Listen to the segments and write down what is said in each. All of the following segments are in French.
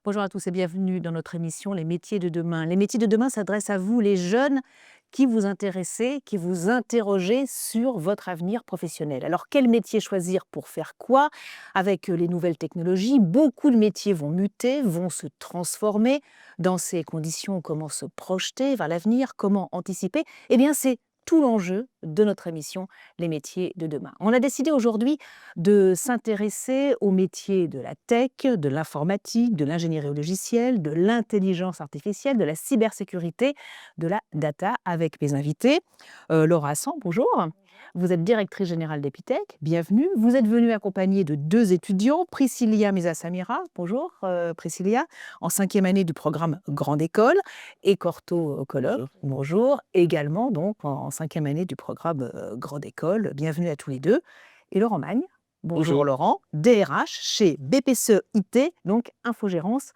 Bonjour à tous et bienvenue dans notre émission Les métiers de demain. Les métiers de demain s'adressent à vous, les jeunes, qui vous intéressez, qui vous interrogez sur votre avenir professionnel. Alors, quel métier choisir pour faire quoi? Avec les nouvelles technologies, beaucoup de métiers vont muter, vont se transformer. Dans ces conditions, comment se projeter vers l'avenir? Comment anticiper? Eh bien, c'est tout l'enjeu de notre émission Les métiers de demain. On a décidé aujourd'hui de s'intéresser aux métiers de la tech, de l'informatique, de l'ingénierie au logiciel, de l'intelligence artificielle, de la cybersécurité, de la data avec mes invités. Laura Hassan, bonjour. Vous êtes directrice générale d'Epitech, bienvenue. Vous êtes venue accompagnée de deux étudiants, Priscilla Mesa-Samira, bonjour Priscilla, en 5e année du programme Grande École, et Corto Colloque, bonjour, également donc en 5e année du programme Grande École. Bienvenue à tous les deux. Et Laurent Magne, bonjour Bonjour. Laurent, DRH chez BPCE IT, donc infogérance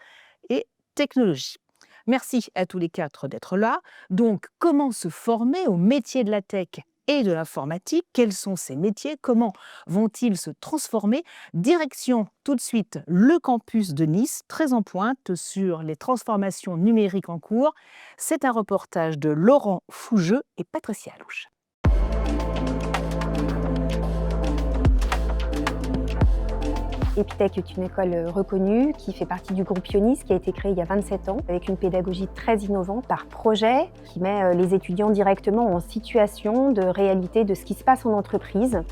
et technologie. Merci à tous les quatre d'être là. Donc, comment se former au métier de la tech et de l'informatique? Quels sont ces métiers? Comment vont-ils se transformer? Direction tout de suite le campus de Nice, très en pointe sur les transformations numériques en cours. C'est un reportage de Laurent Fougeux et Patricia Alouche. Epitech est une école reconnue qui fait partie du groupe Ionis, qui a été créé il y a 27 ans, avec une pédagogie très innovante par projet, qui met les étudiants directement en situation de réalité de ce qui se passe en entreprise.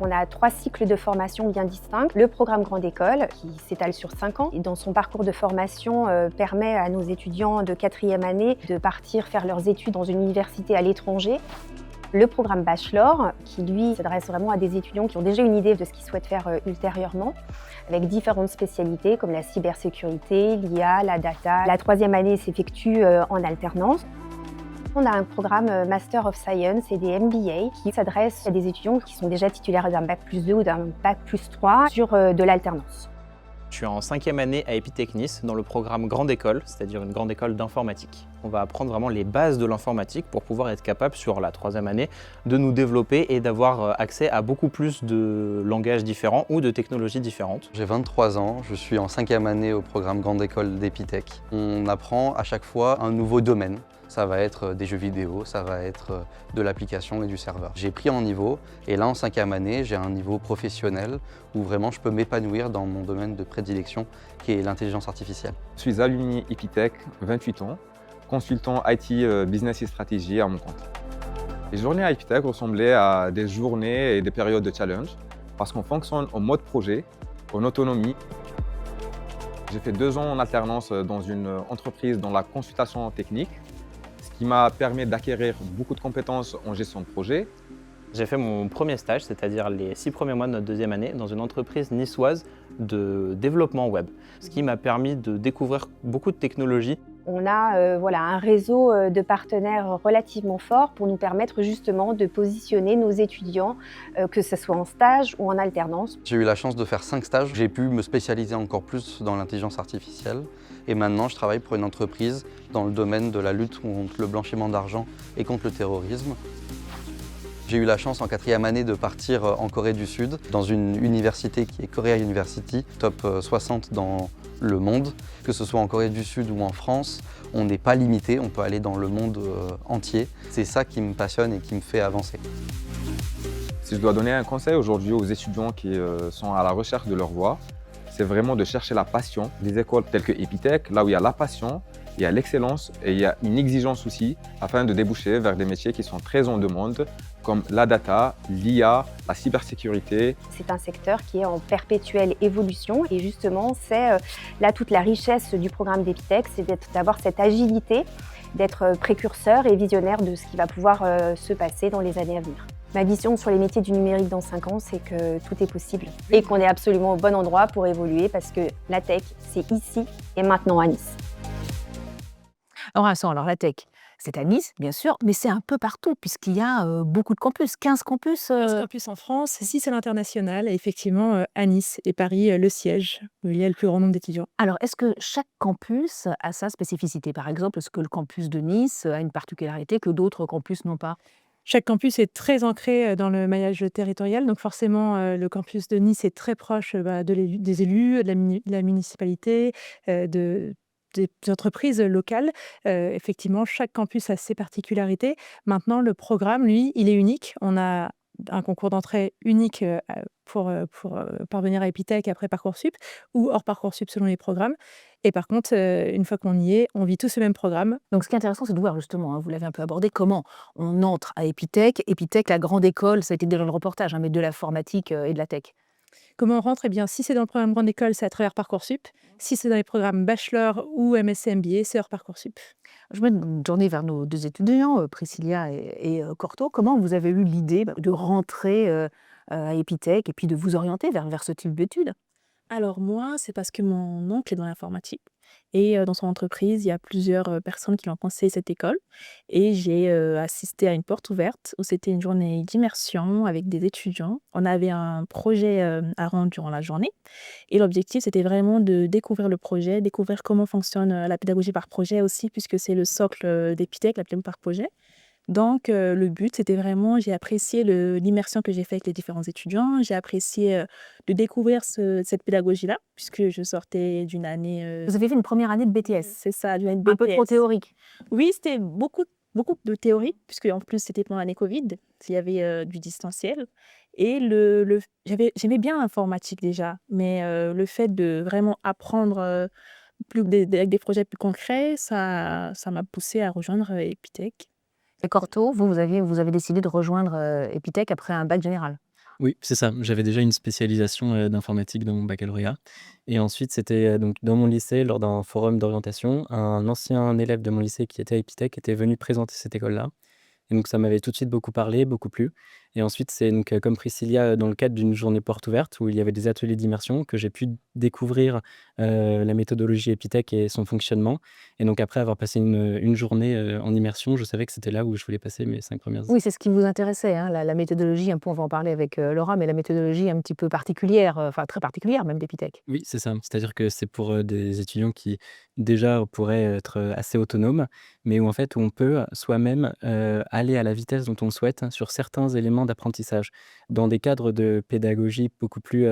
On a 3 cycles de formation bien distincts. Le programme Grande École, qui s'étale sur 5 ans, et dans son parcours de formation permet à nos étudiants de 4e année de partir faire leurs études dans une université à l'étranger. Le programme Bachelor, qui lui s'adresse vraiment à des étudiants qui ont déjà une idée de ce qu'ils souhaitent faire ultérieurement, avec différentes spécialités comme la cybersécurité, l'IA, la data. La 3e année s'effectue en alternance. On a un programme Master of Science et des MBA qui s'adresse à des étudiants qui sont déjà titulaires d'un Bac+2 ou d'un Bac+3 sur de l'alternance. Je suis en 5e année à Epitech Nice dans le programme Grande École, c'est-à-dire une grande école d'informatique. On va apprendre vraiment les bases de l'informatique pour pouvoir être capable sur la 3e année de nous développer et d'avoir accès à beaucoup plus de langages différents ou de technologies différentes. J'ai 23 ans, je suis en 5e année au programme Grande École d'Epitech. On apprend à chaque fois un nouveau domaine. Ça va être des jeux vidéo, ça va être de l'application et du serveur. J'ai pris en niveau et là en 5e année, j'ai un niveau professionnel où vraiment je peux m'épanouir dans mon domaine de prédilection qui est l'intelligence artificielle. Je suis alumni Epitech, 28 ans, consultant IT Business et Stratégie à mon compte. Les journées à Epitech ressemblaient à des journées et des périodes de challenge parce qu'on fonctionne en mode projet, en autonomie. J'ai fait 2 ans en alternance dans une entreprise dans la consultation technique, ce qui m'a permis d'acquérir beaucoup de compétences en gestion de projet. J'ai fait mon premier stage, c'est-à-dire les 6 premiers mois de notre 2e année, dans une entreprise niçoise de développement web, ce qui m'a permis de découvrir beaucoup de technologies. On a un réseau de partenaires relativement fort pour nous permettre justement de positionner nos étudiants, que ce soit en stage ou en alternance. J'ai eu la chance de faire 5 stages. J'ai pu me spécialiser encore plus dans l'intelligence artificielle et maintenant je travaille pour une entreprise dans le domaine de la lutte contre le blanchiment d'argent et contre le terrorisme. J'ai eu la chance en 4e année de partir en Corée du Sud, dans une université qui est Korea University, top 60 dans le monde. Que ce soit en Corée du Sud ou en France, on n'est pas limité, on peut aller dans le monde entier. C'est ça qui me passionne et qui me fait avancer. Si je dois donner un conseil aujourd'hui aux étudiants qui sont à la recherche de leur voie, c'est vraiment de chercher la passion. Des écoles telles que Epitech, là où il y a la passion, il y a l'excellence et il y a une exigence aussi afin de déboucher vers des métiers qui sont très en demande comme la data, l'IA, la cybersécurité. C'est un secteur qui est en perpétuelle évolution et justement c'est là toute la richesse du programme d'Epitech, c'est d'avoir cette agilité, d'être précurseur et visionnaire de ce qui va pouvoir se passer dans les années à venir. Ma vision sur les métiers du numérique dans 5 ans, c'est que tout est possible et qu'on est absolument au bon endroit pour évoluer parce que la tech, c'est ici et maintenant à Nice. Alors la tech, c'est à Nice, bien sûr, mais c'est un peu partout, puisqu'il y a beaucoup de campus, 15 campus. 15 campus en France, 6 à l'international, et effectivement à Nice et Paris, le siège, où il y a le plus grand nombre d'étudiants. Alors, est-ce que chaque campus a sa spécificité? Par exemple, est-ce que le campus de Nice a une particularité que d'autres campus n'ont pas? Chaque campus est très ancré dans le maillage territorial. Donc forcément, le campus de Nice est très proche des élus, de la municipalité, des entreprises locales. Effectivement, chaque campus a ses particularités. Maintenant, le programme, lui, il est unique. On a un concours d'entrée unique pour parvenir à Epitech après Parcoursup ou hors Parcoursup selon les programmes. Et par contre, une fois qu'on y est, on vit tous ce même programme. Donc, ce qui est intéressant, c'est de voir justement, vous l'avez un peu abordé, comment on entre à Epitech. Epitech, la grande école, ça a été déjà dans le reportage, mais de l'informatique et de la tech. Comment on rentre? Eh bien, si c'est dans le programme grande école, c'est à travers Parcoursup. Si c'est dans les programmes bachelor ou MSc MBA, c'est hors Parcoursup. Je me tourner vers nos 2 étudiants, Priscilla et Corto. Comment vous avez eu l'idée de rentrer à Epitech et puis de vous orienter vers ce type d'études? Alors moi, c'est parce que mon oncle est dans l'informatique et dans son entreprise, il y a plusieurs, personnes qui lui ont conseillé cette école et j'ai, assisté à une porte ouverte où c'était une journée d'immersion avec des étudiants. On avait un projet, à rendre durant la journée et l'objectif, c'était vraiment de découvrir le projet, découvrir comment fonctionne, la pédagogie par projet aussi puisque c'est le socle, d'Epitech, la pédagogie par projet. Donc le but, c'était vraiment j'ai apprécié l'immersion que j'ai fait avec les différents étudiants. J'ai apprécié, de découvrir cette pédagogie-là, puisque je sortais d'une année, Vous avez fait une première année de BTS, c'est ça, d'une année de un peu trop BTS. théorique. Oui, c'était beaucoup de théorie, puisque en plus, c'était pendant l'année covid. Il y avait, du distanciel et j'aimais bien l'informatique déjà, mais le fait de vraiment apprendre, plus avec des projets plus concrets, ça m'a poussée à rejoindre, Epitech. Et Corto, vous avez décidé de rejoindre Epitech après un bac général. Oui, c'est ça. J'avais déjà une spécialisation, d'informatique dans mon baccalauréat et ensuite c'était, donc dans mon lycée, lors d'un forum d'orientation, un ancien élève de mon lycée qui était à Epitech était venu présenter cette école-là et donc ça m'avait tout de suite beaucoup parlé, beaucoup plu et ensuite c'est donc, comme Priscilla, dans le cadre d'une journée porte ouverte où il y avait des ateliers d'immersion que j'ai pu découvrir, la méthodologie Epitech et son fonctionnement et donc après avoir passé une journée, en immersion, je savais que c'était là où je voulais passer mes 5 premières années. Oui, c'est ce qui vous intéressait, la méthodologie, un peu, on va en parler avec Laura, mais la méthodologie un petit peu particulière, enfin très particulière même d'Epitech. Oui, c'est ça. C'est-à-dire que c'est pour, des étudiants qui, déjà, pourraient être, assez autonomes, mais où en fait, où on peut soi-même, aller à la vitesse dont on le souhaite sur certains éléments d'apprentissage. Dans des cadres de pédagogie beaucoup plus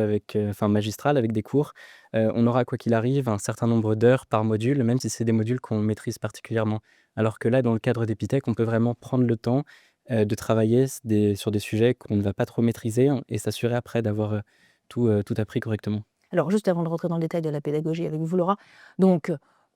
magistrale, avec des cours, on aura quoi qu'il arrive un certain nombre d'heures par module, même si c'est des modules qu'on maîtrise particulièrement. Alors que là, dans le cadre d'Epitech, on peut vraiment prendre le temps, de travailler sur des sujets qu'on ne va pas trop maîtriser, hein, et s'assurer après d'avoir, tout appris correctement. Alors juste avant de rentrer dans le détail de la pédagogie avec vous Laura, donc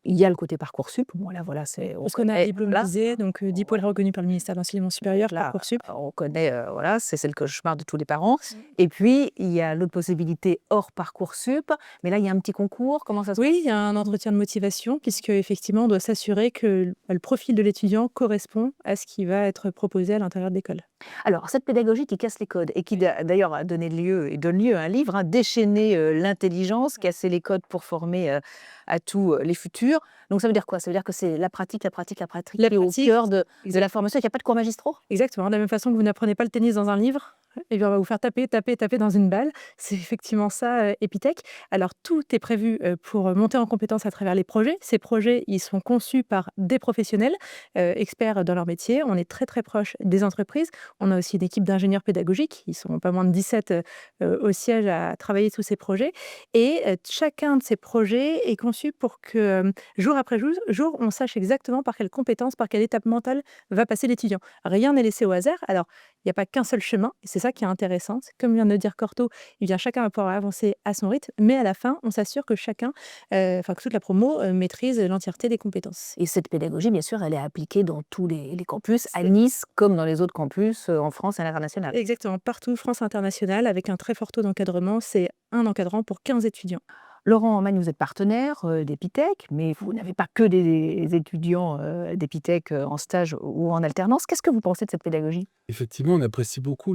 il y a le côté Parcoursup, bon là voilà, c'est on Parce qu'on a connaît, diplôme voilà, visé, donc diplôme reconnu par le ministère de l'enseignement supérieur, là, Parcoursup. on connaît, voilà, c'est le cauchemar de tous les parents. Et puis il y a l'autre possibilité hors Parcoursup, mais là il y a un petit concours, comment ça se passe? Oui, il y a un entretien de motivation puisque effectivement on doit s'assurer que le profil de l'étudiant correspond à ce qui va être proposé à l'intérieur de l'école. Alors, cette pédagogie qui casse les codes et qui d'ailleurs a donné lieu et donne lieu à un livre, Déchaîner l'intelligence, casser les codes pour former à tous les futurs. Donc, ça veut dire quoi? Ça veut dire que c'est la pratique La qui est au pratique, cœur de la formation, il n'y a pas de cours magistraux? exactement. De la même façon que vous n'apprenez pas le tennis dans un livre, eh bien, on va vous faire taper, taper, taper dans une balle. C'est effectivement ça, Epitech. Alors, tout est prévu pour monter en compétence à travers les projets. Ces projets, ils sont conçus par des professionnels experts dans leur métier. On est très, très proche des entreprises. On a aussi une équipe d'ingénieurs pédagogiques. Ils sont pas moins de 17 au siège à travailler sur ces projets. Et chacun de ces projets est conçu pour que, jour après jour, on sache exactement par quelle compétence, par quelle étape mentale va passer l'étudiant. Rien n'est laissé au hasard. Alors, il n'y a pas qu'un seul chemin, et c'est ça qui est intéressant. Comme vient de le dire Corto, eh bien, chacun va pouvoir avancer à son rythme, mais à la fin, on s'assure que chacun, que toute la promo maîtrise l'entièreté des compétences. Et cette pédagogie, bien sûr, elle est appliquée dans tous les campus, à Nice comme dans les autres campus en France et à l'international. Exactement, partout, France internationale, avec un très fort taux d'encadrement, c'est un encadrant pour 15 étudiants. Laurent Magne, vous êtes partenaire d'Epitech, mais vous n'avez pas que des étudiants d'Epitech en stage ou en alternance. Qu'est-ce que vous pensez de cette pédagogie? Effectivement, on apprécie beaucoup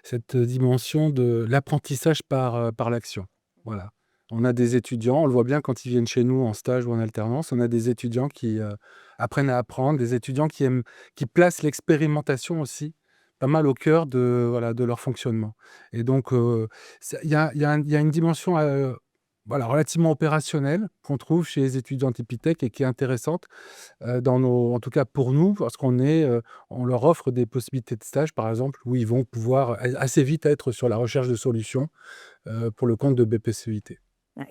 cette dimension de l'apprentissage par l'action. Voilà. On a des étudiants, on le voit bien quand ils viennent chez nous en stage ou en alternance, on a des étudiants qui apprennent à apprendre, des étudiants qui placent l'expérimentation aussi pas mal au cœur de, voilà, de leur fonctionnement. Et donc, il y a une dimension voilà, relativement opérationnelle qu'on trouve chez les étudiants d'Epitech et qui est intéressante, en tout cas pour nous, parce on leur offre des possibilités de stage, par exemple, où ils vont pouvoir assez vite être sur la recherche de solutions, pour le compte de BPCEIT.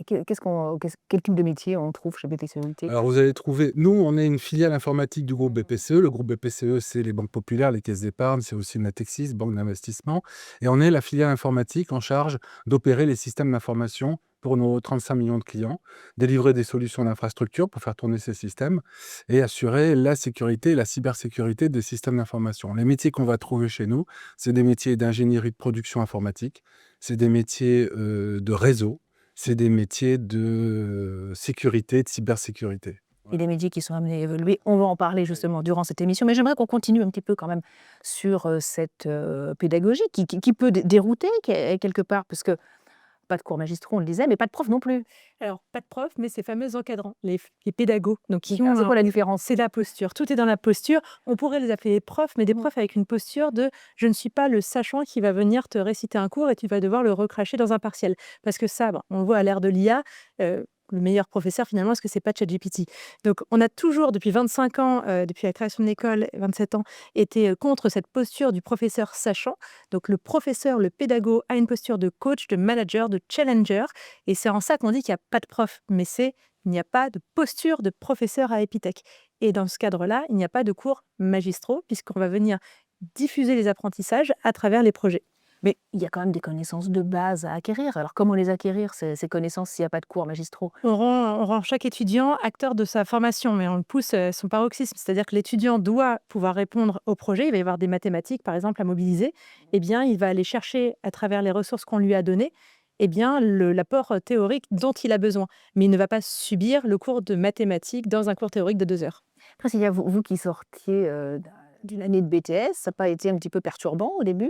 Quel type de métier on trouve chez BPCE-IT? Alors vous allez trouver nous, on est une filiale informatique du groupe BPCE. Le groupe BPCE, c'est les banques populaires, les caisses d'épargne, c'est aussi Natixis, banque d'investissement, et on est la filiale informatique en charge d'opérer les systèmes d'information pour nos 35 millions de clients, délivrer des solutions d'infrastructure pour faire tourner ces systèmes et assurer la sécurité et la cybersécurité des systèmes d'information. Les métiers qu'on va trouver chez nous, c'est des métiers d'ingénierie de production informatique, c'est des métiers, de réseau, c'est des métiers de sécurité, de cybersécurité. Et des métiers qui sont amenés à évoluer. On va en parler justement durant cette émission, mais j'aimerais qu'on continue un petit peu quand même sur cette pédagogie qui peut dérouter quelque part, parce que pas de cours magistraux, on le disait, mais pas de prof non plus. Alors, pas de prof, mais ces fameux encadrants, les pédagogues. Donc, qui C'est quoi la différence? C'est la posture. Tout est dans la posture. On pourrait les appeler profs, mais des profs avec une posture de je ne suis pas le sachant qui va venir te réciter un cours et tu vas devoir le recracher dans un partiel. Parce que ça, on le voit à l'ère de l'IA. Le meilleur professeur, finalement, est-ce que c'est pas ChatGPT? Donc, on a toujours, depuis 25 ans, depuis la création de l'école, 27 ans, été contre cette posture du professeur sachant. Donc, le professeur, le pédagogue, a une posture de coach, de manager, de challenger. Et c'est en ça qu'on dit qu'il n'y a pas de prof. Mais il n'y a pas de posture de professeur à Epitech. Et dans ce cadre-là, il n'y a pas de cours magistraux, puisqu'on va venir diffuser les apprentissages à travers les projets. Mais il y a quand même des connaissances de base à acquérir. Alors comment les acquérir, ces connaissances, s'il n'y a pas de cours magistraux? On rend chaque étudiant acteur de sa formation, mais on le pousse à son paroxysme. C'est-à-dire que l'étudiant doit pouvoir répondre au projet. Il va y avoir des mathématiques, par exemple, à mobiliser. Eh bien, il va aller chercher, à travers les ressources qu'on lui a données, eh bien, l'apport théorique dont il a besoin. Mais il ne va pas subir le cours de mathématiques dans un cours théorique de 2 heures. Après, s'il y a vous qui sortiez d'une année de BTS, ça n'a pas été un petit peu perturbant au début,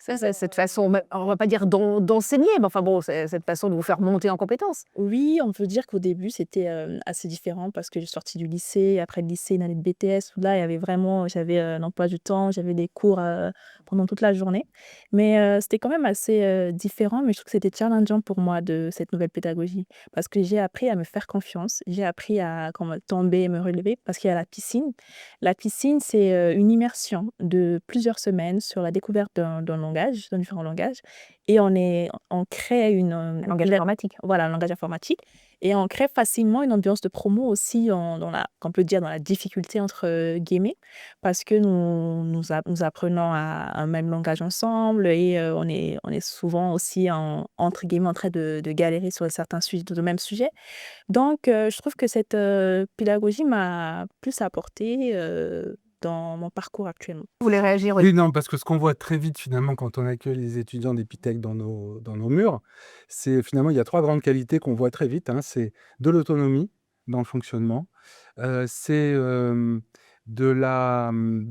cette façon, on ne va pas dire d'enseigner, mais enfin bon, cette façon de vous faire monter en compétences? Oui, on peut dire qu'au début, c'était assez différent parce que j'ai sorti du lycée. Après le lycée, une année de BTS, où là, j'avais un emploi du temps, j'avais des cours pendant toute la journée. Mais c'était quand même assez différent, mais je trouve que c'était challengeant pour moi de cette nouvelle pédagogie. Parce que j'ai appris à me faire confiance, j'ai appris à tomber et me relever parce qu'il y a la piscine. La piscine, c'est une immersion de plusieurs semaines sur la découverte d'un différent langage. Et on crée Un langage informatique. voilà, un langage informatique. Et on crée facilement une ambiance de promo aussi, on peut dire dans la difficulté, entre guillemets, parce que nous apprenons un même langage ensemble et on est souvent aussi, entre guillemets, en train de galérer sur certains sujets, de même sujet. Donc, je trouve que cette pédagogie m'a plus apporté dans mon parcours actuellement. Vous voulez réagir? Oui, non, parce que ce qu'on voit très vite finalement quand on accueille les étudiants d'Epitech dans nos murs, c'est finalement il y a 3 grandes qualités qu'on voit très vite, hein. C'est de l'autonomie dans le fonctionnement, c'est, de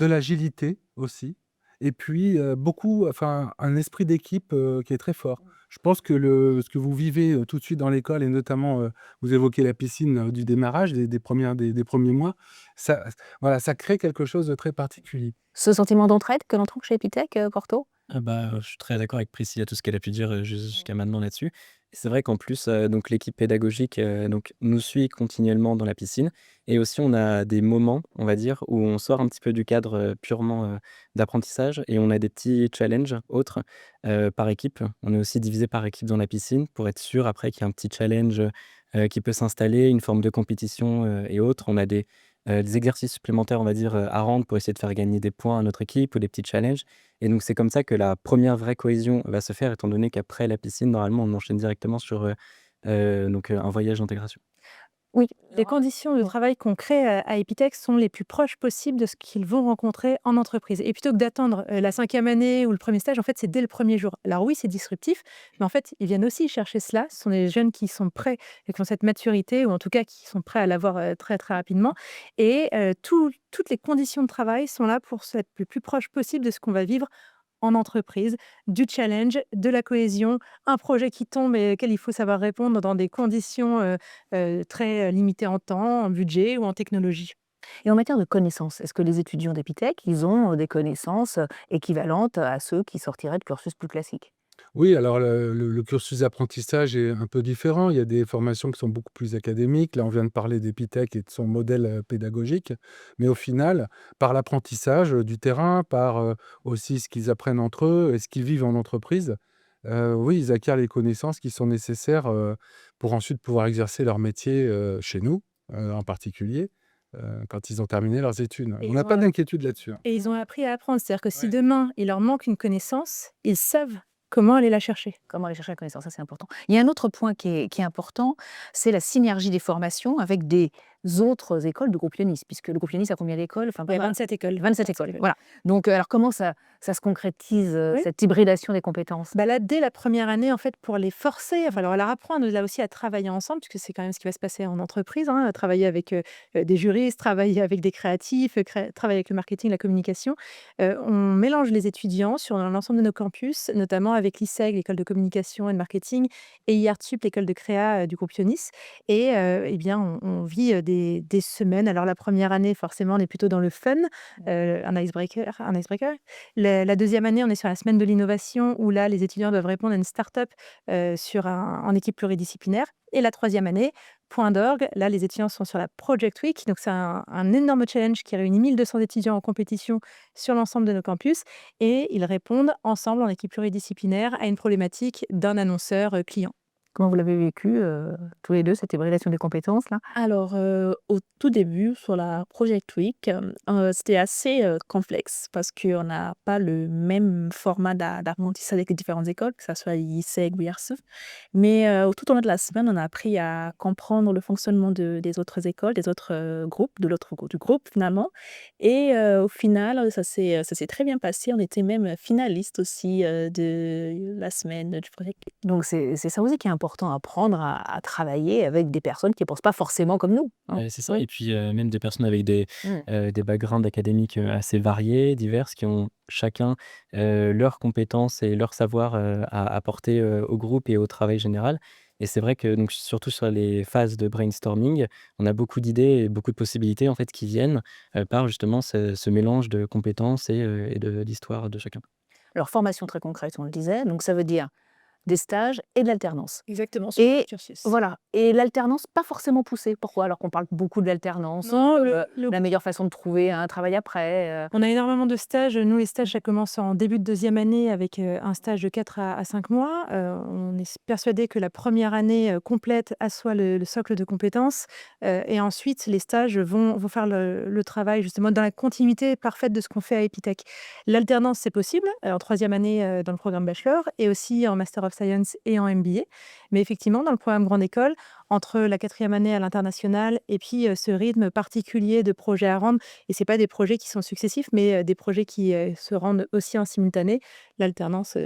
l'agilité aussi et puis, un esprit d'équipe, qui est très fort. Je pense que ce que vous vivez, tout de suite dans l'école et notamment, vous évoquez la piscine, du démarrage des premiers mois, ça voilà, ça crée quelque chose de très particulier. Ce sentiment d'entraide que l'on trouve chez Epitech, Corto? Ah bah, je suis très d'accord avec Priscilla, tout ce qu'elle a pu dire, jusqu'à maintenant là-dessus. Et c'est vrai qu'en plus, donc l'équipe pédagogique, donc nous suit continuellement dans la piscine et aussi on a des moments, on va dire, où on sort un petit peu du cadre, purement, d'apprentissage et on a des petits challenges autres, par équipe. On est aussi divisé par équipe dans la piscine pour être sûr après qu'il y a un petit challenge, qui peut s'installer, une forme de compétition, et autres. On a des exercices supplémentaires, on va dire, à rendre pour essayer de faire gagner des points à notre équipe ou des petits challenges. Et donc, c'est comme ça que la première vraie cohésion va se faire, étant donné qu'après la piscine, normalement, on enchaîne directement sur un voyage d'intégration. Oui. Les conditions de travail qu'on crée à Epitech sont les plus proches possibles de ce qu'ils vont rencontrer en entreprise. Et plutôt que d'attendre la 5e année ou le premier stage, en fait, c'est dès le premier jour. Alors oui, c'est disruptif, mais en fait, ils viennent aussi chercher cela. Ce sont des jeunes qui sont prêts et qui ont cette maturité, ou en tout cas qui sont prêts à l'avoir très très rapidement. Et toutes les conditions de travail sont là pour être le plus proche possible de ce qu'on va vivre en entreprise, du challenge, de la cohésion, un projet qui tombe et auquel il faut savoir répondre dans des conditions très limitées en temps, en budget ou en technologie. Et en matière de connaissances, est-ce que les étudiants d'Epitech, ils ont des connaissances équivalentes à ceux qui sortiraient de cursus plus classiques? Oui, alors le cursus d'apprentissage est un peu différent. Il y a des formations qui sont beaucoup plus académiques. Là, on vient de parler d'Epitech et de son modèle pédagogique. Mais au final, par l'apprentissage du terrain, par aussi ce qu'ils apprennent entre eux et ce qu'ils vivent en entreprise, oui, ils acquièrent les connaissances qui sont nécessaires pour ensuite pouvoir exercer leur métier chez nous, en particulier, quand ils ont terminé leurs études. Et On ils n'a ont pas d'inquiétude là-dessus. Et ils ont appris à apprendre. C'est-à-dire que si Ouais. demain, il leur manque une connaissance, ils savent comment aller la chercher. Comment aller chercher la connaissance, ça c'est important. Il y a un autre point qui est important, c'est la synergie des formations avec des autres écoles de groupe Ionis, puisque le groupe Ionis a combien d'écoles? Enfin, Il y a voilà, 27 écoles. 27 écoles, voilà. Donc, alors comment ça se concrétise, Oui. cette hybridation des compétences? Bah là, dès la première année, en fait, pour les forcer, enfin, leur apprendre là aussi à travailler ensemble, puisque c'est quand même ce qui va se passer en entreprise, hein, à travailler avec des juristes, travailler avec des créatifs, travailler avec le marketing, la communication. On mélange les étudiants sur l'ensemble de nos campus, notamment avec l'ISEG, l'école de communication et de marketing, et IARTSUP, l'école de créa du groupe Ionis. Et eh bien, on vit des semaines. Alors la première année, forcément, on est plutôt dans le fun, un icebreaker. La deuxième année, on est sur la semaine de l'innovation où là, les étudiants doivent répondre à une start-up en équipe pluridisciplinaire. Et la troisième année, point d'orgue, là, les étudiants sont sur la Project Week. Donc, c'est un énorme challenge qui réunit 1200 étudiants en compétition sur l'ensemble de nos campus. Et ils répondent ensemble en équipe pluridisciplinaire à une problématique d'un annonceur client. Comment vous l'avez vécu, tous les deux, cette hybridation des compétences là? Alors, au tout début, sur la Project Week, c'était assez, complexe parce qu'on n'a pas le même format d'apprentissage avec les différentes écoles, que ça soit ISEG ou IARSEF. Mais, tout au long de la semaine, on a appris à comprendre le fonctionnement des autres écoles, des autres, groupes, du groupe finalement. Et au final, ça s'est très bien passé. On était même finalistes aussi, de la semaine du Project Week. Donc c'est ça aussi qui est important, apprendre à travailler avec des personnes qui ne pensent pas forcément comme nous, hein? C'est ça Oui. et puis, même des personnes avec Mmh. des backgrounds académiques, assez variés, diverses, qui ont chacun, leurs compétences et leur savoir, à apporter, au groupe et au travail général et c'est vrai que donc surtout sur les phases de brainstorming, on a beaucoup d'idées et beaucoup de possibilités en fait qui viennent, par justement ce mélange de compétences et de l'histoire de chacun. Alors formation très concrète, on le disait, donc ça veut dire des stages et de l'alternance. Exactement, sur Et le cursus. voilà, et l'alternance pas forcément poussée. Pourquoi? Alors qu'on parle beaucoup de l'alternance, Non, la meilleure façon de trouver un travail après, on a énormément de stages. Nous, les stages, ça commence en début de deuxième année avec un stage de 4 à 5 mois. On est persuadé que la première année complète assoit le socle de compétences. Et ensuite, les stages vont faire le travail justement dans la continuité parfaite de ce qu'on fait à Epitech. L'alternance, c'est possible en troisième année dans le programme bachelor et aussi en Master of Science et en MBA. Mais effectivement, dans le programme Grande École, entre la quatrième année à l'international et puis ce rythme particulier de projets à rendre, et c'est pas des projets qui sont successifs, mais des projets qui se rendent aussi en simultané, l'alternance,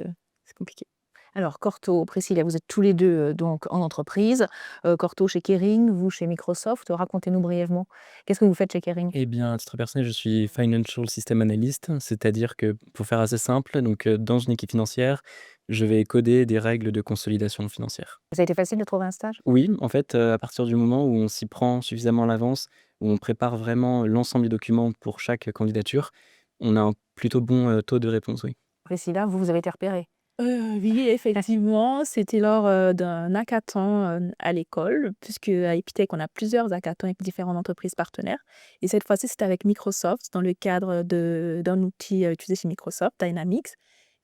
c'est compliqué. Alors Corto, Priscilla, vous êtes tous les deux donc en entreprise. Corto chez Kering, vous chez Microsoft. Racontez-nous brièvement, qu'est-ce que vous faites chez Kering? Eh bien, à titre personnel, je suis Financial System Analyst, c'est-à-dire que, pour faire assez simple, donc, dans une équipe financière, je vais coder des règles de consolidation financière. Ça a été facile de trouver un stage? Oui, en fait, à partir du moment où on s'y prend suffisamment à l'avance, où on prépare vraiment l'ensemble des documents pour chaque candidature, on a un plutôt bon, taux de réponse, oui. Priscilla, vous avez été repérée? Oui, effectivement, c'était lors, d'un hackathon, à l'école, puisque à Epitech, on a plusieurs hackathons avec différentes entreprises partenaires et cette fois-ci, c'était avec Microsoft dans le cadre d'un outil, utilisé chez Microsoft, Dynamics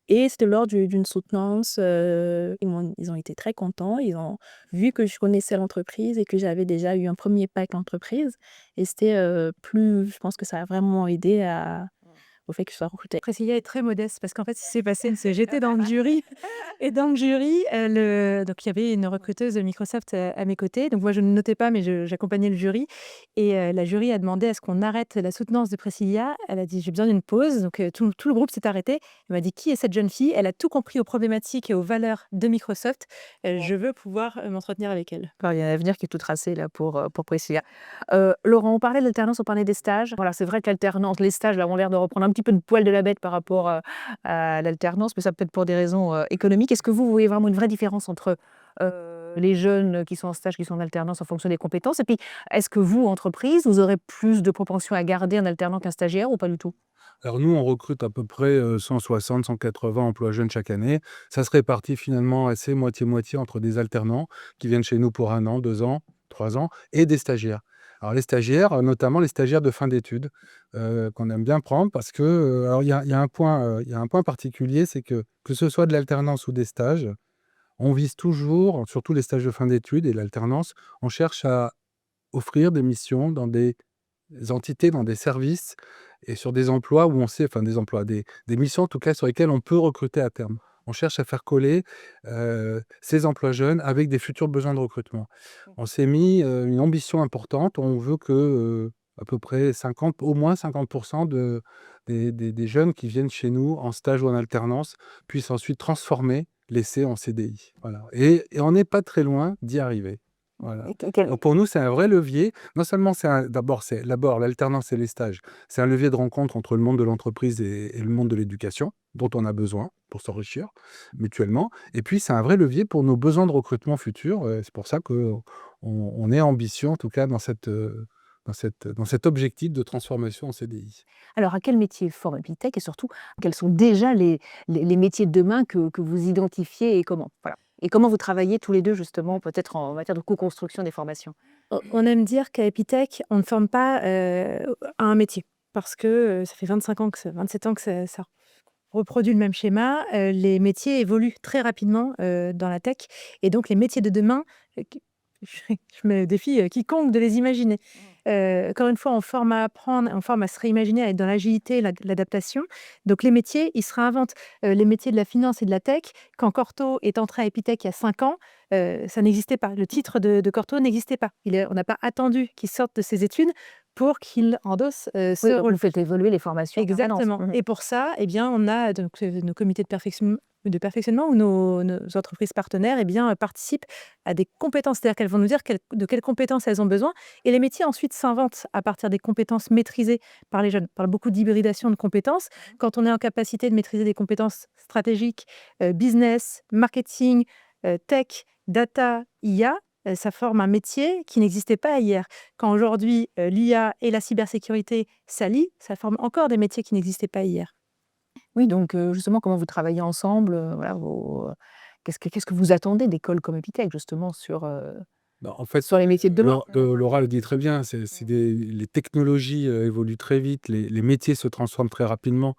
et c'était lors d'une soutenance, ils ont été très contents. Ils ont vu que je connaissais l'entreprise et que j'avais déjà eu un premier pas avec l'entreprise et c'était, je pense que ça a vraiment aidé au fait que je sois recrutée. Priscilla est très modeste parce qu'en fait, ce qui s'est passé, c'est j'étais dans le jury et dans le jury, donc il y avait une recruteuse de Microsoft à mes côtés. Donc moi, je ne notais pas, mais j'accompagnais le jury. Et la jury a demandé à ce qu'on arrête la soutenance de Priscilla. Elle a dit, j'ai besoin d'une pause. Donc tout le groupe s'est arrêté. Elle m'a dit, qui est cette jeune fille? Elle a tout compris aux problématiques et aux valeurs de Microsoft. Je veux pouvoir m'entretenir avec elle. Alors, il y a un avenir qui est tout tracé là pour Priscilla. Laurent, on parlait de l'alternance, on parlait des stages. Voilà, c'est vrai que l'alternance, les stages là, ont l'air de reprendre un petit peu de poil de la bête par rapport à l'alternance, mais ça peut être pour des raisons économiques. Est-ce que vous voyez vraiment une vraie différence entre les jeunes qui sont en stage, qui sont en alternance en fonction des compétences? Et puis, est-ce que vous, entreprise, vous aurez plus de propension à garder un alternant qu'un stagiaire ou pas du tout? Alors nous, on recrute à peu près 160, 180 emplois jeunes chaque année. Ça se répartit finalement assez moitié-moitié entre des alternants qui viennent chez nous pour 1 an, 2 ans, 3 ans et des stagiaires. Alors les stagiaires, notamment les stagiaires de fin d'études, qu'on aime bien prendre parce que, alors il y a un point particulier, c'est que ce soit de l'alternance ou des stages, on vise toujours, surtout les stages de fin d'études et l'alternance, on cherche à offrir des missions dans des entités, dans des services et sur des emplois où on sait, enfin des missions en tout cas sur lesquelles on peut recruter à terme. On cherche à faire coller ces emplois jeunes avec des futurs besoins de recrutement. On s'est mis une ambition importante. On veut que à peu près 50, au moins 50% des jeunes qui viennent chez nous en stage ou en alternance puissent ensuite transformer l'essai en CDI. Voilà. Et on n'est pas très loin d'y arriver. Voilà. Donc pour nous, c'est un vrai levier. Non seulement d'abord l'alternance et les stages, c'est un levier de rencontre entre le monde de l'entreprise et le monde de l'éducation, dont on a besoin pour s'enrichir mutuellement. Et puis, c'est un vrai levier pour nos besoins de recrutement futurs. C'est pour ça qu'on est ambitieux, en tout cas, dans cet objectif de transformation en CDI. Alors, à quel métier forme Epitech et surtout, quels sont déjà les métiers de demain que vous identifiez et comment? Voilà. Et comment vous travaillez tous les deux, justement, peut-être en matière de co-construction des formations? On aime dire qu'à Epitech, on ne forme pas à un métier parce que ça fait 25 ans 27 ans que ça reproduit le même schéma. Les métiers évoluent très rapidement dans la tech et donc les métiers de demain, je me défie quiconque de les imaginer. Encore une fois, on forme à apprendre, on forme à se réimaginer, à être dans l'agilité, l'adaptation. Donc les métiers, ils se réinventent. Les métiers de la finance et de la tech, quand Corto est entré à Epitech il y a 5 ans, ça n'existait pas. Le titre de Corto n'existait pas. On n'a pas attendu qu'il sorte de ses études pour qu'il endosse Oui, ce donc rôle. vous faites évoluer les formations en permanence. Exactement. Et pour ça, eh bien, on a donc nos comités de perfectionnement où nos entreprises partenaires participent à des compétences. C'est-à-dire qu'elles vont nous dire de quelles compétences elles ont besoin. Et les métiers ensuite s'inventent à partir des compétences maîtrisées par les jeunes. On parle beaucoup d'hybridation de compétences. Quand on est en capacité de maîtriser des compétences stratégiques, business, marketing, tech, data, IA, ça forme un métier qui n'existait pas hier. Quand aujourd'hui, l'IA et la cybersécurité s'allient, ça forme encore des métiers qui n'existaient pas hier. Oui, donc justement, comment vous travaillez ensemble, voilà, qu'est-ce que vous attendez d'écoles comme Epitech, justement, En fait, sur les métiers de demain? Laura le dit très bien, les technologies évoluent très vite, les métiers se transforment très rapidement.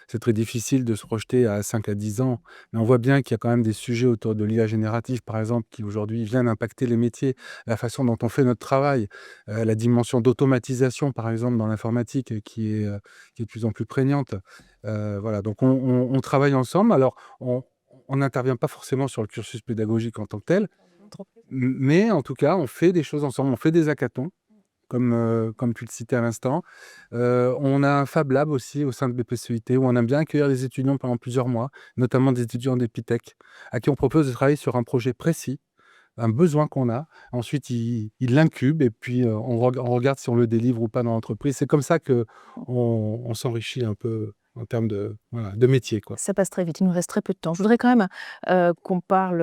C'est très difficile de se projeter à 5 à 10 ans, mais on voit bien qu'il y a quand même des sujets autour de l'IA générative, par exemple, qui aujourd'hui viennent impacter les métiers, la façon dont on fait notre travail, la dimension d'automatisation, par exemple, dans l'informatique, qui est de plus en plus prégnante. Voilà, donc on travaille ensemble. Alors, on n'intervient pas forcément sur le cursus pédagogique en tant que tel, mais en tout cas, on fait des choses ensemble, on fait des hackathons, comme tu le citais à l'instant. On a un Fab Lab aussi au sein de BPCEIT où on aime bien accueillir des étudiants pendant plusieurs mois, notamment des étudiants d'Epitech, à qui on propose de travailler sur un projet précis, un besoin qu'on a. Ensuite, ils l'incubent et puis on regarde si on le délivre ou pas dans l'entreprise. C'est comme ça qu'on s'enrichit un peu en termes de métier, quoi. Ça passe très vite, il nous reste très peu de temps. Je voudrais quand même qu'on parle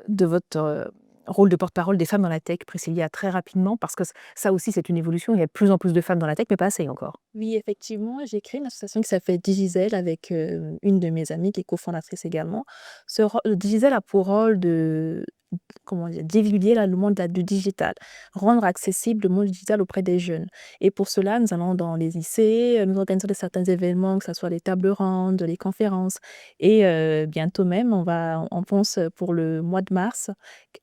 de votre rôle de porte-parole des femmes dans la tech, Priscilla, très rapidement, parce que ça aussi, c'est une évolution. Il y a de plus en plus de femmes dans la tech, mais pas assez encore. Oui, effectivement, j'ai créé une association qui s'appelle Digisel avec une de mes amies qui est cofondatrice également. Digisel a pour rôle de divulguer le monde du digital, rendre accessible le monde digital auprès des jeunes. Et pour cela, nous allons dans les lycées, nous organisons certains événements, que ce soit les tables rondes, les conférences. Et bientôt même, on pense pour le mois de mars,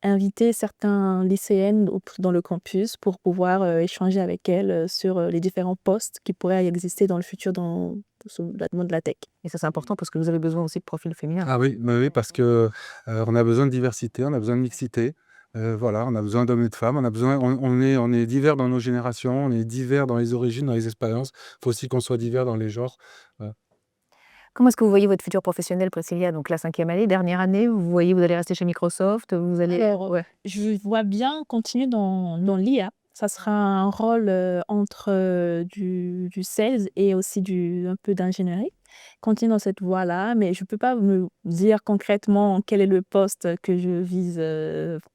inviter certains lycéennes dans le campus pour pouvoir échanger avec elles sur les différents postes qui pourraient exister dans le futur dans le monde de la tech. Et ça, c'est important parce que vous avez besoin aussi de profils féminins. Ah oui, oui, parce que on a besoin de diversité, on a besoin de mixité. Voilà, on a besoin d'hommes et de femmes, on est divers dans nos générations, on est divers dans les origines, dans les expériences. Il faut aussi qu'on soit divers dans les genres. Voilà. Comment est-ce que vous voyez votre futur professionnel, Priscilla? Donc la 5e année, dernière année, vous voyez, vous allez rester chez Microsoft, vous allez... Alors, je vois bien continuer dans l'IA. Ça sera un rôle entre du sales et aussi un peu d'ingénierie. Continuer dans cette voie-là, mais je ne peux pas me dire concrètement quel est le poste que je vise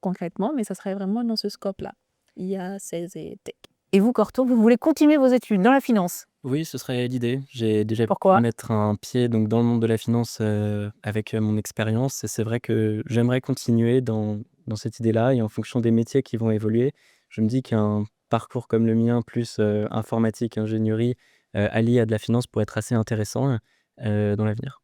concrètement, mais ça serait vraiment dans ce scope-là. IA, sales et tech. Et vous, Corto, vous voulez continuer vos études dans la finance? Oui, ce serait l'idée. J'ai déjà pu Pourquoi? mettre un pied donc dans le monde de la finance, avec, mon expérience et c'est vrai que j'aimerais continuer dans cette idée-là et en fonction des métiers qui vont évoluer, je me dis qu'un parcours comme le mien plus, informatique, ingénierie, allié à de la finance pourrait être assez intéressant, dans l'avenir.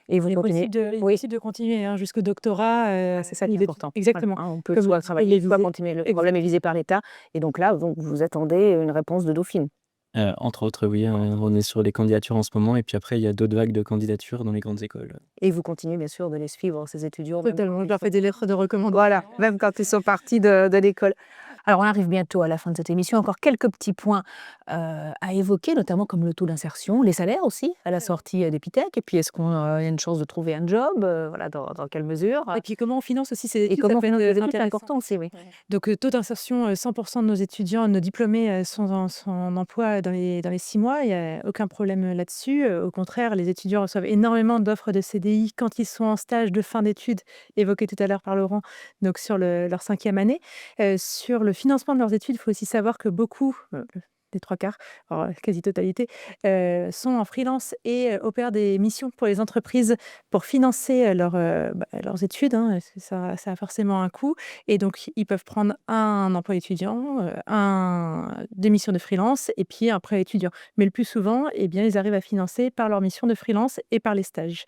Et vous Il est continuez? possible de Oui. continuer, hein, jusqu'au doctorat, C'est ça qui est il est important. exactement. Voilà, hein, on peut Comme soit il travailler, est soit visé continuer. Le ex problème est visé par l'État. Et donc là, vous attendez une réponse de Dauphine. Entre autres, oui, on est sur les candidatures en ce moment et puis après il y a d'autres vagues de candidatures dans les grandes écoles. Et vous continuez bien sûr de les suivre, ces étudiants, même totalement, quand je ils leur sont fais des lettres de recommandation. voilà, même quand ils sont partis de l'école. Alors on arrive bientôt à la fin de cette émission. Encore quelques petits points, à évoquer, notamment comme le taux d'insertion, les salaires aussi à la sortie, d'Epitech et puis est-ce qu'on, il y a une chance de trouver un job? Voilà, dans quelle mesure? Et puis comment on finance aussi ces Et études, ça comment peut être, financer les études? C'est intéressant. important aussi, oui. Donc, taux d'insertion, 100 de nos étudiants, nos diplômés, sont en emploi dans les 6 mois. Il y a aucun problème, là-dessus. Au contraire, les étudiants reçoivent énormément d'offres de CDI quand ils sont en stage de fin d'études, évoqué tout à l'heure par Laurent, donc sur leur 5e année. Sur le financement de leurs études, il faut aussi savoir que beaucoup, les 3/4, voire la quasi-totalité, sont en freelance et opèrent des missions pour les entreprises pour financer, leurs études, hein, parce que ça a forcément un coût et donc ils peuvent prendre un emploi étudiant, des missions de freelance et puis un prêt étudiant. Mais le plus souvent, eh bien, ils arrivent à financer par leurs missions de freelance et par les stages.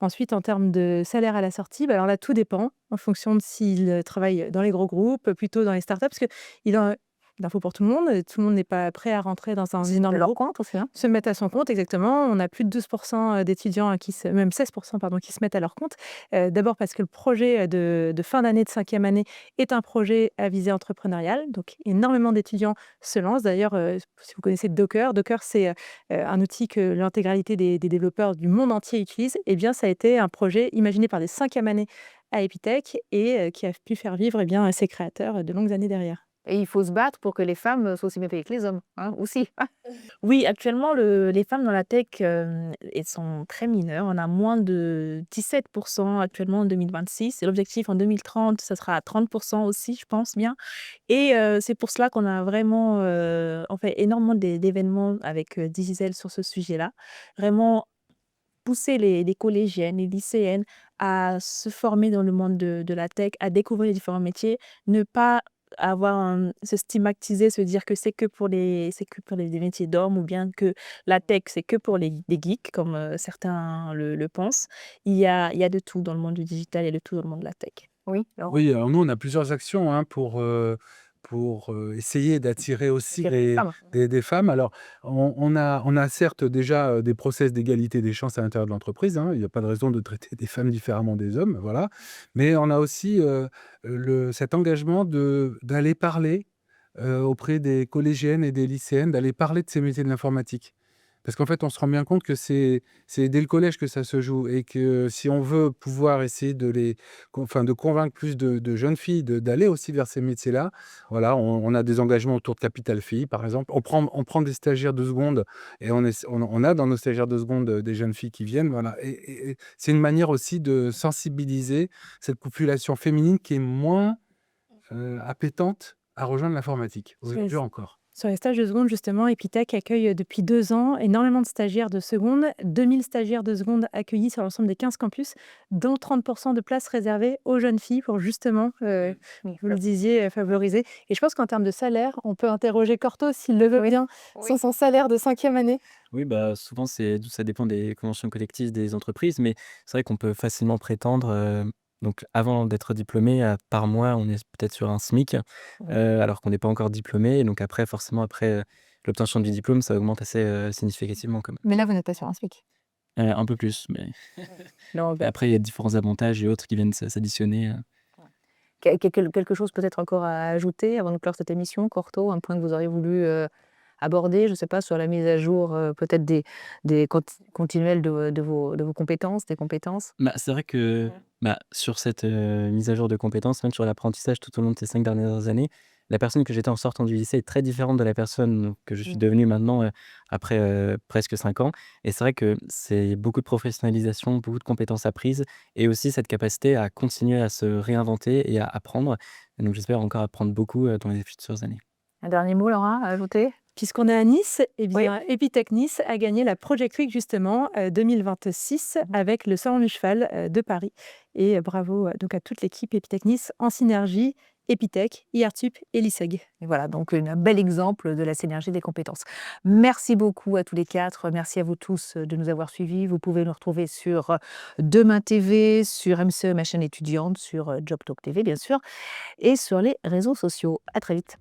Ensuite, en termes de salaire à la sortie, alors là, tout dépend en fonction de s'ils, travaillent dans les gros groupes, plutôt dans les startups, parce qu'il en l'info pour tout le monde n'est pas prêt à rentrer dans un De énorme leur groupe. compte aussi, hein? Se mettre à son compte, exactement. On a plus de 12 d'étudiants même 16 pardon, qui se mettent à leur compte. D'abord parce que le projet de fin d'année, de 5e année, est un projet à visée entrepreneuriale. Donc, énormément d'étudiants se lancent. D'ailleurs, si vous connaissez Docker, c'est un outil que l'intégralité des développeurs du monde entier utilisent. Eh bien, ça a été un projet imaginé par des 5e années à Epitech et qui a pu faire vivre ses créateurs de longues années derrière. Et il faut se battre pour que les femmes, soient aussi bien payées que les hommes, hein, aussi. Oui, actuellement, les femmes dans la tech, elles sont très mineures. On a moins de 17 actuellement en 2026 et l'objectif en 2030, ça sera à 30 aussi, je pense bien et c'est pour cela qu'on a vraiment, on fait énormément d'événements avec, Digicel sur ce sujet-là. Vraiment pousser les collégiennes, les lycéennes à se former dans le monde de la tech, à découvrir les différents métiers, ne pas se stigmatiser, se dire que c'est que pour les métiers d'hommes ou bien que la tech, c'est que pour les geeks, comme certains le pensent. Il y a de tout dans le monde du digital et de tout dans le monde de la tech. Oui, alors Oui, alors nous, on a plusieurs actions hein, pour essayer d'attirer aussi attirer les femmes. des femmes. Alors, on a certes déjà des process d'égalité des chances à l'intérieur de l'entreprise. Hein, il n'y a pas de raison de traiter des femmes différemment des hommes. Voilà. Mais on a aussi cet engagement d'aller parler auprès des collégiennes et des lycéennes, d'aller parler de ces métiers de l'informatique. Parce qu'en fait, on se rend bien compte que c'est dès le collège que ça se joue et que si on veut pouvoir essayer de convaincre plus de jeunes filles d'aller aussi vers ces métiers-là, voilà, on a des engagements autour de Capital Filles, par exemple. On prend des stagiaires de seconde et on a dans nos stagiaires de seconde des jeunes filles qui viennent, voilà. Et c'est une manière aussi de sensibiliser cette population féminine qui est moins appétente à rejoindre l'informatique, aujourd'hui encore. Sur les stages de seconde, justement, Epitech accueille depuis 2 ans énormément de stagiaires de seconde, 2000 stagiaires de seconde accueillis sur l'ensemble des 15 campus, dont 30 de places réservées aux jeunes filles pour justement, Oui, vous le disiez, favoriser. Et je pense qu'en termes de salaire, on peut interroger Corto s'il le veut Oui. bien, Oui. sur son salaire de 5e année. Oui, bah, souvent ça dépend des conventions collectives des entreprises, mais c'est vrai qu'on peut facilement prétendre, donc avant d'être diplômé, par mois, on est peut-être sur un SMIC, Oui. alors qu'on n'est pas encore diplômé et donc après forcément après, l'obtention du diplôme, ça augmente assez, significativement quand même. Mais là, vous n'êtes pas sur un SMIC. Un peu plus, mais Non, mais après il y a différents avantages et autres qui viennent s'additionner. quelque chose peut-être encore à ajouter avant de clore cette émission, Corto, un point que vous auriez voulu, aborder, je ne sais pas, sur la mise à jour, peut-être des continuels de vos compétences, des compétences? Bah, c'est vrai que, bah, sur cette, mise à jour de compétences, même sur l'apprentissage tout au long de ces 5 dernières années, la personne que j'étais en sortant du lycée est très différente de la personne que je suis Mmh. devenu maintenant, après, presque 5 ans et c'est vrai que c'est beaucoup de professionnalisation, beaucoup de compétences apprises et aussi cette capacité à continuer à se réinventer et à apprendre et donc j'espère encore apprendre beaucoup, dans les futures années. Un dernier mot, Laura, à ajouter? Puisqu'on est à Nice, eh Oui. bien, Epitech Nice a gagné la Project Week justement 2026 avec le Salon du Cheval de Paris. Et bravo donc à toute l'équipe Epitech Nice en synergie, Epitech, IRTUP et l'ISEG. Et voilà, donc un bel exemple de la synergie des compétences. Merci beaucoup à tous les 4. Merci à vous tous de nous avoir suivis. Vous pouvez nous retrouver sur Demain TV, sur MCE, ma chaîne étudiante, sur Job Talk TV, bien sûr, et sur les réseaux sociaux. À très vite.